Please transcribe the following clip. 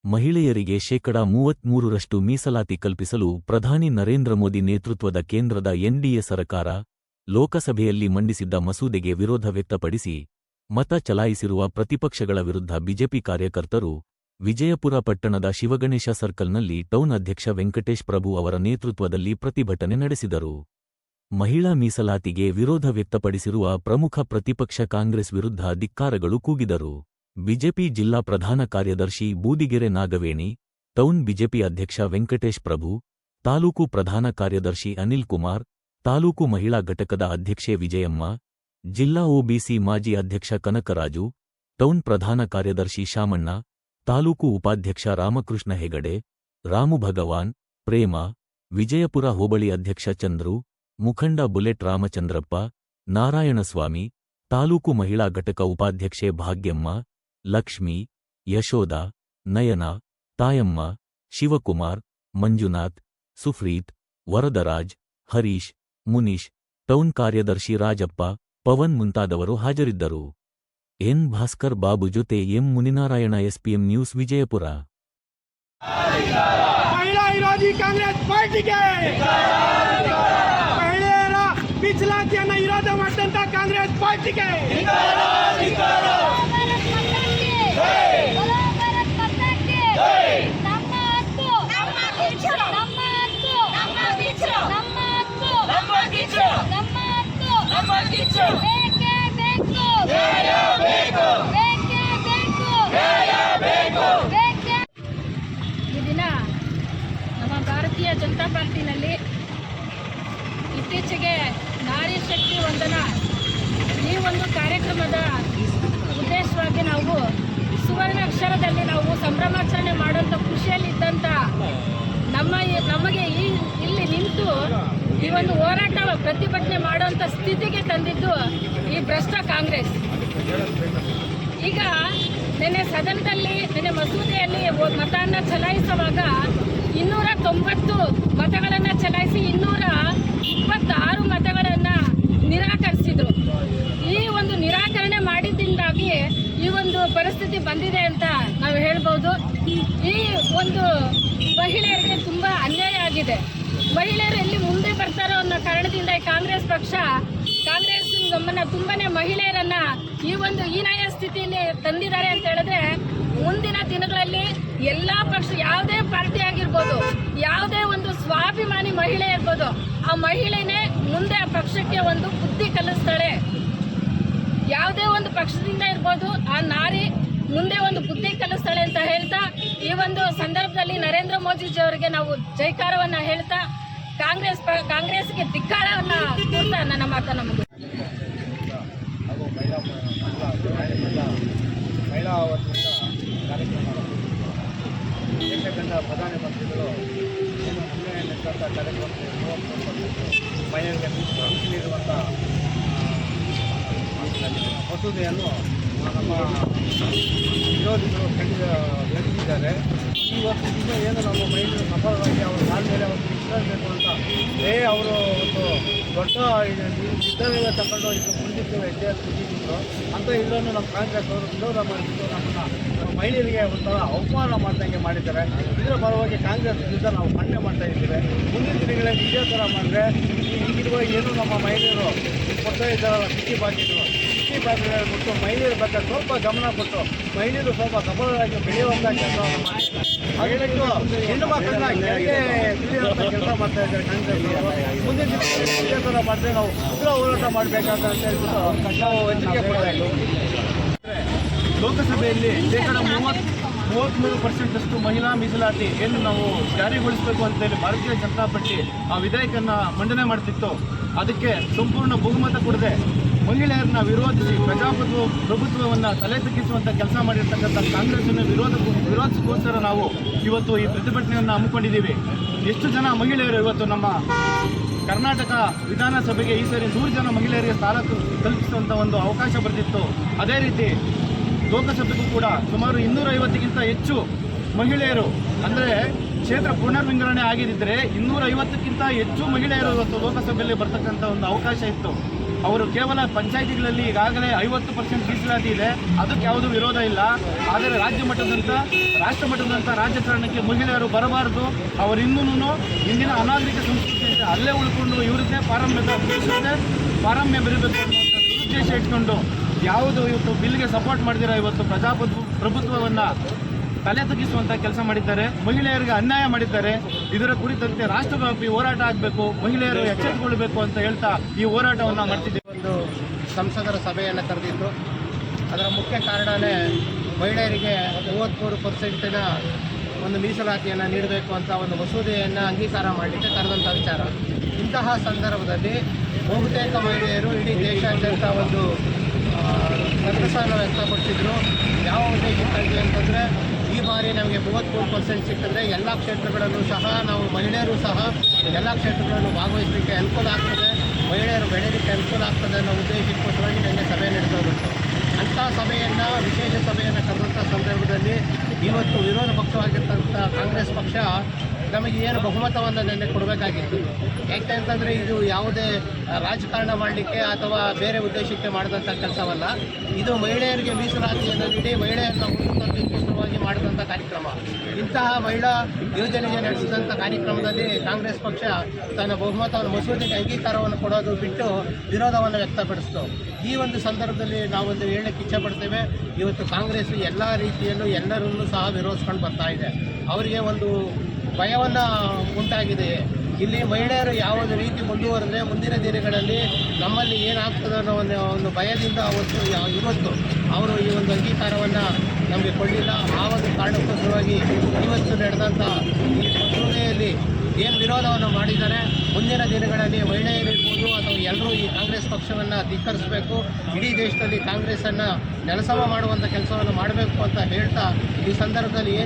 ಮಹಿಳೆಯರಿಗೆ ಶೇಕಡಾ 33ರಷ್ಟು ಮೀಸಲಾತಿ ಕಲ್ಪಿಸಲು ಪ್ರಧಾನಿ ನರೇಂದ್ರ ಮೋದಿ ನೇತೃತ್ವದ ಕೇಂದ್ರದ ಎನ್ಡಿಎ ಸರ್ಕಾರ ಲೋಕಸಭೆಯಲ್ಲಿ ಮಂಡಿಸಿದ್ದ ಮಸೂದೆಗೆ ವಿರೋಧ ವ್ಯಕ್ತಪಡಿಸಿ ಮತ ಚಲಾಯಿಸಿರುವ ಪ್ರತಿಪಕ್ಷಗಳ ವಿರುದ್ಧ ಬಿಜೆಪಿ ಕಾರ್ಯಕರ್ತರು ವಿಜಯಪುರ ಪಟ್ಟಣದ ಶಿವಗಣೇಶ ಸರ್ಕಲ್ನಲ್ಲಿ ಟೌನ್ ಅಧ್ಯಕ್ಷ ವೆಂಕಟೇಶ್ ಪ್ರಭು ಅವರ ನೇತೃತ್ವದಲ್ಲಿ ಪ್ರತಿಭಟನೆ ನಡೆಸಿದರು. ಮಹಿಳಾ ಮೀಸಲಾತಿಗೆ ವಿರೋಧ ವ್ಯಕ್ತಪಡಿಸಿರುವ ಪ್ರಮುಖ ಪ್ರತಿಪಕ್ಷ ಕಾಂಗ್ರೆಸ್ ವಿರುದ್ಧ ಧಿಕ್ಕಾರಗಳು ಕೂಗಿದರು. ಬಿಜೆಪಿ ಜಿಲ್ಲಾ ಪ್ರಧಾನ ಕಾರ್ಯದರ್ಶಿ ಬೂದಿಗೆರೆ ನಾಗವೇಣಿ, ಟೌನ್ ಬಿಜೆಪಿ ಅಧ್ಯಕ್ಷ ವೆಂಕಟೇಶ್ ಪ್ರಭು, ತಾಲೂಕು ಪ್ರಧಾನ ಕಾರ್ಯದರ್ಶಿ ಅನಿಲ್ ಕುಮಾರ್, ತಾಲೂಕು ಮಹಿಳಾ ಘಟಕದ ಅಧ್ಯಕ್ಷೆ ವಿಜಯಮ್ಮ, ಜಿಲ್ಲಾ ಒಬಿಸಿ ಮಾಜಿ ಅಧ್ಯಕ್ಷ ಕನಕರಾಜು, ಟೌನ್ ಪ್ರಧಾನ ಕಾರ್ಯದರ್ಶಿ ಶಾಮಣ್ಣ, ತಾಲೂಕು ಉಪಾಧ್ಯಕ್ಷ ರಾಮಕೃಷ್ಣ ಹೆಗಡೆ, ರಾಮು ಭಗವಾನ್, ಪ್ರೇಮ, ವಿಜಯಪುರ ಹೋಬಳಿ ಅಧ್ಯಕ್ಷ ಚಂದ್ರು, ಮುಖಂಡ ಬುಲೆಟ್ ರಾಮಚಂದ್ರಪ್ಪ, ನಾರಾಯಣಸ್ವಾಮಿ, ತಾಲೂಕು ಮಹಿಳಾ ಘಟಕ ಉಪಾಧ್ಯಕ್ಷೆ ಭಾಗ್ಯಮ್ಮ, ಲಕ್ಷ್ಮಿ, ಯಶೋಧ, ನಯನ, ತಾಯಮ್ಮ, ಶಿವಕುಮಾರ್, ಮಂಜುನಾಥ್, ಸುಫ್ರೀತ್, ವರದರಾಜ್, ಹರೀಶ್, ಮುನೀಶ್, ಟೌನ್ ಕಾರ್ಯದರ್ಶಿ ರಾಜಪ್ಪ, ಪವನ್ ಮುಂತಾದವರು ಹಾಜರಿದ್ದರು. ಎನ್ ಭಾಸ್ಕರ್ ಬಾಬು ಜೊತೆ M Muninarayana, SPM news, Vijayapura. ಮಹಿಳಾ ವಿರೋಧಿ ಕಾಂಗ್ರೆಸ್ ಪಾರ್ಟಿಗೆ ಮಹಿಳೆಯರ ಮೀಸಲಾತಿಯನ್ನು ವಿರೋಧ ಮಾಡಿದಂತ ಕಾಂಗ್ರೆಸ್ ಪಾರ್ಟಿಗೆ ಈ ದಿನ ನಮ್ಮ ಭಾರತೀಯ ಜನತಾ ಪಾರ್ಟಿನಲ್ಲಿ ಇತ್ತೀಚೆಗೆ ನಾರಿ ಶಕ್ತಿ ವಂದನ ಈ ಒಂದು ಕಾರ್ಯಕ್ರಮದ ಉದ್ದೇಶವಾಗಿ ನಾವು ಸುವರ್ಣ ಅಕ್ಷರದಲ್ಲಿ ನಾವು ಸಂಭ್ರಮಾಚರಣೆ ಮಾಡುವಂಥ ಖುಷಿಯಲ್ಲಿದ್ದಂಥ ನಮಗೆ ಇಲ್ಲಿ ನಿಂತು ಈ ಒಂದು ಹೋರಾಟ ಪ್ರತಿಭಟನೆ ಮಾಡುವಂಥ ಸ್ಥಿತಿಗೆ ತಂದಿದ್ದು ಈ ಭ್ರಷ್ಟ ಕಾಂಗ್ರೆಸ್. ಈಗ ನಿನ್ನೆ ಸದನದಲ್ಲಿ ಮಸೂದೆಯಲ್ಲಿ ಮತವನ್ನು ಚಲಾಯಿಸುವಾಗ 290 ಮತಗಳನ್ನು ಚಲಾಯಿಸಿ 226 ಮತಗಳನ್ನು ನಿರಾಕರಿಸಿದ್ರು. ಈ ಒಂದು ನಿರಾಕರಣೆ ಮಾಡಿದ್ದರಿಂದಾಗಿ ಈ ಒಂದು ಪರಿಸ್ಥಿತಿ ಬಂದಿದೆ ಅಂತ ನಾವು ಹೇಳ್ಬೋದು. ಈ ಒಂದು ಮಹಿಳೆಯರಿಗೆ ತುಂಬ ಅನ್ಯಾಯ ಆಗಿದೆ. ಮಹಿಳೆಯರು ಎಲ್ಲಿ ಮುಂದೆ ಬರ್ತಾರೋ ಅನ್ನೋ ಕಾರಣದಿಂದ ಕಾಂಗ್ರೆಸ್ ನಮ್ಮನ್ನ ತುಂಬಾನೇ ಮಹಿಳೆಯರನ್ನ ಈ ಒಂದು ಹೀನಾಯ ಸ್ಥಿತಿಯಲ್ಲಿ ತಂದಿದ್ದಾರೆ ಅಂತ ಹೇಳಿದ್ರೆ, ಮುಂದಿನ ದಿನಗಳಲ್ಲಿ ಎಲ್ಲಾ ಪಕ್ಷ, ಯಾವುದೇ ಪಾರ್ಟಿ ಆಗಿರ್ಬೋದು, ಯಾವುದೇ ಒಂದು ಸ್ವಾಭಿಮಾನಿ ಮಹಿಳೆ ಇರ್ಬೋದು, ಆ ಮಹಿಳೆನೇ ಮುಂದೆ ಆ ಪಕ್ಷಕ್ಕೆ ಒಂದು ಬುದ್ಧಿ ಕಲಿಸ್ತಾಳೆ. ಯಾವುದೇ ಒಂದು ಪಕ್ಷದಿಂದ ಇರ್ಬೋದು, ಆ ನಾರಿ ಮುಂದೆ ಒಂದು ಬುದ್ಧಿ ಕಲಿಸ್ತಾಳೆ ಅಂತ ಹೇಳ್ತಾ, ಈ ಒಂದು ಸಂದರ್ಭದಲ್ಲಿ ನರೇಂದ್ರ ಮೋದಿಜಿ ಅವರಿಗೆ ನಾವು ಜೈಕಾರವನ್ನ ಹೇಳ್ತಾ ಕಾಂಗ್ರೆಸ್ಗೆ ಧಿಕ್ಕಾರವನ್ನ ಕೊಡ್ತಾ ನನ್ನ ಮಾತನ್ನ ಮುಗಿಸ್ತೀನಿ. ಮಹಿಳಾ ವತಿಯಿಂದ ಕಾರ್ಯಕ್ರಮ ದೇಶದ ಪ್ರಧಾನಮಂತ್ರಿಗಳು ನಡೆದಂಥ ಕಾರ್ಯಕ್ರಮಕ್ಕೆ 33% ಮಹಿಳೆಯರಿಗೆ ನೀಡುವಂಥ ಮಸೂದೆಯನ್ನು ನಮ್ಮ ವಿರೋಧಿಗಳು ಖಂಡಿಸಿದ್ದಾರೆ. ಇವತ್ತು ಏನು ನಮ್ಮ ಮಹಿಳೆಯರು ಸಫಲವಾಗಿ ಅವರ ಕಾಲ ಮೇಲೆ ಅವರು ನಿಂತ್ಕೊಳ್ಬೇಕು ಅಂತ ಅವರು ಒಂದು ದೊಡ್ಡ ನಿರ್ಧಾರ ತಗೊಂಡು ಇದು ಮುಂದಿದ್ದು ಹೆಜ್ಜೆ ಕುದಿದ್ರು ಅಂತ ಇದನ್ನು ನಮ್ಮ ಕಾಂಗ್ರೆಸ್ ಅವರು ವಿರೋಧ ಮಾಡಿಬಿಟ್ಟು ನಮ್ಮನ್ನು ಮಹಿಳೆಯರಿಗೆ ಒಂಥರ ಅವಮಾನ ಮಾಡ್ದಂಗೆ ಮಾಡಿದ್ದಾರೆ. ಇದರ ಪರವಾಗಿ ಕಾಂಗ್ರೆಸ್ ವಿರುದ್ಧ ನಾವು ಖಂಡನೆ ಮಾಡ್ತಾ ಇದ್ದೇವೆ. ಮುಂದಿನ ದಿನಗಳಲ್ಲಿ ಇದೇ ಥರ ಮಾಡಿದ್ರೆ ಈಗಿರುವ ಏನು ನಮ್ಮ ಮಹಿಳೆಯರು ಕೊಡ್ತಾ ಇದ್ದಾರಲ್ಲ ಸಿಟಿ ಬಾಗಿಲು ಬಿಟ್ಟು ಮಹಿಳೆಯರ ಬಗ್ಗೆ ಸ್ವಲ್ಪ ಗಮನ ಕೊಟ್ಟು ಮಹಿಳೆಯರು ಸ್ವಲ್ಪ ಸಫಲರಾಗಿ ಬೆಳೆಯುವಂಥ ಕೆಲಸವನ್ನು ಮಾಡಿದ್ದಾರೆ. ಹಾಗೆಟ್ಟು ಹೆಣ್ಣು ಮಕ್ಕಳನ್ನ ತಿಳಿಯುವಂಥ ಕೆಲಸ ಮಾಡ್ತಾ ಇದ್ದಾರೆ ಕಾಂಗ್ರೆಸ್. ಮುಂದಿನ ದಿನಗಳಲ್ಲಿ ಇದೇ ಥರ ಮಾಡಿದ್ರೆ ನಾವು ಉಗ್ರ ಹೋರಾಟ ಮಾಡಬೇಕಂತ ಹೇಳ್ಬಿಟ್ಟು ನಾವು ಎಚ್ಚರಿಕೆ ಕೊಡ್ತಾ ಇದ್ದೀವಿ. ಲೋಕಸಭೆಯಲ್ಲಿ ಶೇಕಡಾ 33% ಮಹಿಳಾ ಮೀಸಲಾತಿ ಏನು ನಾವು ಜಾರಿಗೊಳಿಸಬೇಕು ಅಂತೇಳಿ ಭಾರತೀಯ ಜನತಾ ಪಾರ್ಟಿ ಆ ವಿಧೇಯಕನ್ನು ಮಂಡನೆ ಮಾಡ್ತಿತ್ತು. ಅದಕ್ಕೆ ಸಂಪೂರ್ಣ ಬಹುಮತ ಕೊಡದೆ ಮಹಿಳೆಯರನ್ನ ವಿರೋಧಿಸಿ ಪ್ರಭುತ್ವವನ್ನು ತಲೆ ತಗ್ಗಿಸುವಂಥ ಕೆಲಸ ಮಾಡಿರ್ತಕ್ಕಂಥ ಕಾಂಗ್ರೆಸ್ಸನ್ನು ವಿರೋಧಿಸೋಸ್ಕರ ನಾವು ಇವತ್ತು ಈ ಪ್ರತಿಭಟನೆಯನ್ನು ಹಮ್ಮಿಕೊಂಡಿದ್ದೀವಿ. ಎಷ್ಟು ಜನ ಮಹಿಳೆಯರು ಇವತ್ತು ನಮ್ಮ ಕರ್ನಾಟಕ ವಿಧಾನಸಭೆಗೆ ಈ ಸರಿ 100 ಜನ ಮಹಿಳೆಯರಿಗೆ ಸ್ಥಾನ ಕಲ್ಪಿಸುವಂಥ ಒಂದು ಅವಕಾಶ ಬರೆದಿತ್ತು. ಅದೇ ರೀತಿ ಲೋಕಸಭೆಗೂ ಕೂಡ ಸುಮಾರು 250ಕ್ಕಿಂತ ಹೆಚ್ಚು ಮಹಿಳೆಯರು, ಅಂದರೆ ಕ್ಷೇತ್ರ ಪುನರ್ವಿಂಗಡಣೆ ಆಗಿದ್ದರೆ 250ಕ್ಕಿಂತ ಹೆಚ್ಚು ಮಹಿಳೆಯರು ಇವತ್ತು ಲೋಕಸಭೆಯಲ್ಲಿ ಬರ್ತಕ್ಕಂಥ ಒಂದು ಅವಕಾಶ ಇತ್ತು. ಅವರು ಕೇವಲ ಪಂಚಾಯಿತಿಗಳಲ್ಲಿ ಈಗಾಗಲೇ 50% ಮೀಸಲಾತಿ ಇದೆ, ಅದಕ್ಕೆ ಯಾವುದೂ ವಿರೋಧ ಇಲ್ಲ. ಆದರೆ ರಾಜ್ಯ ಮಟ್ಟದಂಥ ರಾಷ್ಟ್ರ ಮಟ್ಟದಂಥ ರಾಜಕಾರಣಕ್ಕೆ ಮಹಿಳೆಯರು ಬರಬಾರದು, ಅವರು ಇನ್ನೂ ಇಂದಿನ ಅನಾಗರಿಕ ಸಂಸ್ಕೃತಿ ಅಂತ ಅಲ್ಲೇ ಉಳ್ಕೊಂಡು ಇವ್ರದ್ದೇ ಪಾರಮ್ಯ ಬೆರಿಬೇಕು ಅನ್ನುವಂಥ ದುರುದ್ದೇಶ ಇಟ್ಕೊಂಡು ಯಾವುದು ಇವತ್ತು ಬಿಲ್ಗೆ ಸಪೋರ್ಟ್ ಮಾಡಿದಿರೋ ಇವತ್ತು ಪ್ರಭುತ್ವವನ್ನು ತಲೆ ತಗ್ಗಿಸುವಂಥ ಕೆಲಸ ಮಾಡಿದ್ದಾರೆ, ಮಹಿಳೆಯರಿಗೆ ಅನ್ಯಾಯ ಮಾಡಿದ್ದಾರೆ. ಇದರ ಕುರಿತಂತೆ ರಾಷ್ಟ್ರವ್ಯಾಪಿ ಹೋರಾಟ ಆಗಬೇಕು, ಮಹಿಳೆಯರು ಎಚ್ಚೆತ್ತುಕೊಳ್ಬೇಕು ಅಂತ ಹೇಳ್ತಾ ಈ ಹೋರಾಟವನ್ನು ಮಾಡ್ತಿದ್ದೀವಿ. ಒಂದು ಸಂಸದರ ಸಭೆಯನ್ನು ಕರೆದಿದ್ದು, ಅದರ ಮುಖ್ಯ ಕಾರಣವೇ ಮಹಿಳೆಯರಿಗೆ 33% ಒಂದು ಮೀಸಲಾತಿಯನ್ನು ನೀಡಬೇಕು ಅಂತ ಒಂದು ಮಸೂದೆಯನ್ನು ಅಂಗೀಕಾರ ಮಾಡಲಿಕ್ಕೆ ಕರೆದಂಥ ವಿಚಾರ. ಇಂತಹ ಸಂದರ್ಭದಲ್ಲಿ ಬಹುತೇಕ ಮಹಿಳೆಯರು ಇಡೀ ದೇಶಾದ್ಯಂತ ಒಂದು ಸಂತಸವನ್ನು ವ್ಯಕ್ತಪಡಿಸಿದ್ರು. ಯಾವ ಉದ್ದೇಶಕ್ಕಾಗಿ ಅಂತಂದರೆ, ಈ ಬಾರಿ ನಮಗೆ 33% ಸಿಕ್ಕಿದ್ರೆ ಎಲ್ಲ ಕ್ಷೇತ್ರಗಳಲ್ಲೂ ಸಹ ನಾವು ಮಹಿಳೆಯರು ಸಹ ಎಲ್ಲ ಕ್ಷೇತ್ರಗಳನ್ನು ಭಾಗವಹಿಸಲಿಕ್ಕೆ ಅನುಕೂಲ ಆಗ್ತದೆ, ಮಹಿಳೆಯರು ಬೆಳೆಯಲಿಕ್ಕೆ ಅನುಕೂಲ ಆಗ್ತದೆ ಅನ್ನೋ ಉದ್ದೇಶಕ್ಕೋಸ್ಕರವಾಗಿ ನನಗೆ ಸಭೆ ನಡೆಸೋದುಂಟು. ಅಂಥ ಸಭೆಯನ್ನು, ವಿಶೇಷ ಸಭೆಯನ್ನು ಕರೆದಂಥ ಸಂದರ್ಭದಲ್ಲಿ ಇವತ್ತು ವಿರೋಧ ಪಕ್ಷವಾಗಿರ್ತಂಥ ಕಾಂಗ್ರೆಸ್ ಪಕ್ಷ ನಮಗೆ ಏನು ಬಹುಮತವನ್ನು ನೆನ್ನೆ ಕೊಡಬೇಕಾಗಿತ್ತು. ಯಾಕೆ ಅಂತಂದರೆ ಇದು ಯಾವುದೇ ರಾಜಕಾರಣ ಮಾಡಲಿಕ್ಕೆ ಅಥವಾ ಬೇರೆ ಉದ್ದೇಶಕ್ಕೆ ಮಾಡಿದಂಥ ಕೆಲಸವಲ್ಲ. ಇದು ಮಹಿಳೆಯರಿಗೆ ಮೀಸಲಾತಿಯನ್ನು ನೀಡಿ ಮಹಿಳೆಯರನ್ನ ಉನ್ನತವಾಗಿ ಮಾಡಿದಂಥ ಕಾರ್ಯಕ್ರಮ. ಇಂತಹ ಮಹಿಳಾ ಯೋಜನೆಗೆ ನಡೆಸಿದಂಥ ಕಾರ್ಯಕ್ರಮದಲ್ಲಿ ಕಾಂಗ್ರೆಸ್ ಪಕ್ಷ ತನ್ನ ಬಹುಮತವನ್ನು ಮಸೂದೆಗೆ ಅಂಗೀಕಾರವನ್ನು ಕೊಡೋದು ಬಿಟ್ಟು ವಿರೋಧವನ್ನು ವ್ಯಕ್ತಪಡಿಸಿತು. ಈ ಒಂದು ಸಂದರ್ಭದಲ್ಲಿ ನಾವೊಂದು ಹೇಳಕ್ಕೆ ಇಚ್ಛೆಪಡ್ತೇವೆ, ಇವತ್ತು ಕಾಂಗ್ರೆಸ್ ಎಲ್ಲ ರೀತಿಯಲ್ಲೂ ಎಲ್ಲರನ್ನೂ ಸಹ ವಿರೋಧಿಸ್ಕೊಂಡು ಬರ್ತಾ ಇದೆ. ಅವರಿಗೆ ಒಂದು ಭಯವನ್ನು ಉಂಟಾಗಿದೆ. ಇಲ್ಲಿ ಮಹಿಳೆಯರು ಯಾವುದೇ ರೀತಿ ಮುಂದುವರೆದರೆ ಮುಂದಿನ ದಿನಗಳಲ್ಲಿ ನಮ್ಮಲ್ಲಿ ಏನಾಗ್ತದೆ ಅನ್ನೋ ಒಂದು ಭಯದಿಂದ ಇವತ್ತು ಅವರು ಈ ಒಂದು ಅಂಗೀಕಾರವನ್ನು ನಮಗೆ ಕೊಡಲಿಲ್ಲ. ಆ ಒಂದು ಕಾರಣಕ್ಕೋಸ್ಕರವಾಗಿ ಇವತ್ತು ನಡೆದಂಥ ಈ ಮಸೂದೆಯಲ್ಲಿ ಏನು ವಿರೋಧವನ್ನು ಮಾಡಿದ್ದಾರೆ, ಮುಂದಿನ ದಿನಗಳಲ್ಲಿ ಮಹಿಳೆಯರಿರ್ಬೋದು ಅಥವಾ ಎಲ್ಲರೂ ಈ ಕಾಂಗ್ರೆಸ್ ಪಕ್ಷವನ್ನು ಧಿಕ್ಕರಿಸಬೇಕು, ಇಡೀ ದೇಶದಲ್ಲಿ ಕಾಂಗ್ರೆಸ್ಸನ್ನು ನೆಲಸಮ ಮಾಡುವಂಥ ಕೆಲಸವನ್ನು ಮಾಡಬೇಕು ಅಂತ ಹೇಳ್ತಾ ಈ ಸಂದರ್ಭದಲ್ಲಿ